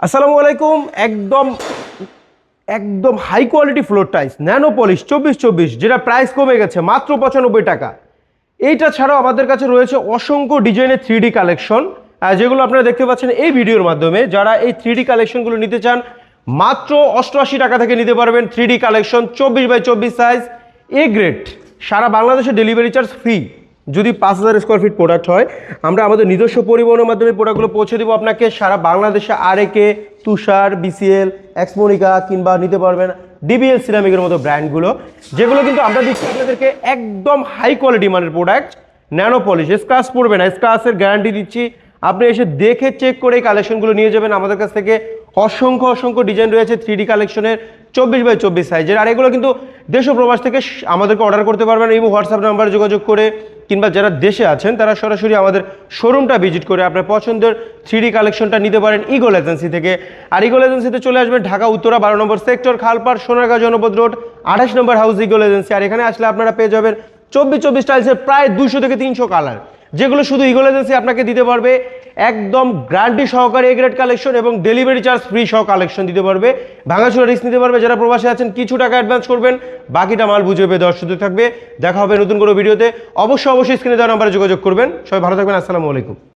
আসসালামু আলাইকুম। একদম একদম high quality floor tiles nano polish 24/24, যেটা প্রাইস কমে গেছে মাত্র 95 টাকা। এইটা ছাড়াও আমাদের কাছে রয়েছে অসংখ্য ডিজাইনের 3D কালেকশন, যেগুলো আপনারা দেখতে পাচ্ছেন এই ভিডিওর মাধ্যমে। যারা এই 3D কালেকশনগুলো নিতে চান মাত্র 88 টাকা থেকে নিতে পারবেন। 3D collection 24/24 size, A grade, সারা বাংলাদেশে ডেলিভারি চার্জ ফ্রি। যদি 5000 স্কোয়ার ফিট প্রোডাক্ট হয়, আমরা আমাদের নিজস্ব পরিবহনের মাধ্যমে প্রোডাক্টগুলো পৌঁছে দেবো আপনাকে সারা বাংলাদেশে। আরএকে, তুষার, বিসিএল, এক্সমোনিকা কিংবা নিতে পারবেন ডিবিএল সিরামিকের মতো ব্র্যান্ডগুলো, যেগুলো কিন্তু আমরা দিচ্ছি আপনাদেরকে একদম হাই কোয়ালিটি মানের প্রোডাক্ট। ন্যানো পলিশ, স্ক্র্যাচ পড়বে না, স্ক্র্যাচের গ্যারান্টি দিচ্ছি। আপনি এসে দেখে চেক করে এই কালেকশনগুলো নিয়ে যাবেন। আমাদের কাছ থেকে অসংখ্য অসংখ্য ডিজাইন রয়েছে 3D কালেকশনের 24/24 সাইজের। আর এগুলো কিন্তু দেশ ও প্রবাস থেকে আমাদেরকে অর্ডার করতে পারবেন এবং হোয়াটসঅ্যাপ নাম্বারে যোগাযোগ করে, কিংবা যারা দেশে আছেন তারা সরাসরি আমাদের শোরুমটা ভিজিট করে আপনার পছন্দের 3D কালেকশনটা নিতে পারেন ইগল এজেন্সি থেকে। আর ইগল এজেন্সিতে চলে আসবেন ঢাকা উত্তরা 12 নম্বর সেক্টর, খালপাড়, সোনারগাঁ জনপদ রোড, 28 নম্বর হাউস ইগল এজেন্সি। আর এখানে আসলে আপনারা পেয়ে যাবেন 24/24 টাইলসের প্রায় 200 থেকে 300 কালার, যেগুলো শুধু ইগল এজেন্সি আপনাকে দিতে পারবে। একদম গ্যারান্টি সহকারে এ গ্রেড কালেকশন এবং ডেলিভারি চার্জ ফ্রি সহ কালেকশন দিতে পারবে। ভাঙাচোরা রিস্ক নিতে পারবে। যারা প্রবাসে আছেন কিছু টাকা অ্যাডভান্স করবেন, বাকিটা মাল বুঝে পেয়ে দেওয়ার সুযোগ থাকবে। দেখা হবে নতুন কোনো ভিডিওতে। অবশ্যই স্ক্রিনে দেওয়া নাম্বারে যোগাযোগ করবেন। সবাই ভালো থাকবেন। আসসালামু আলাইকুম।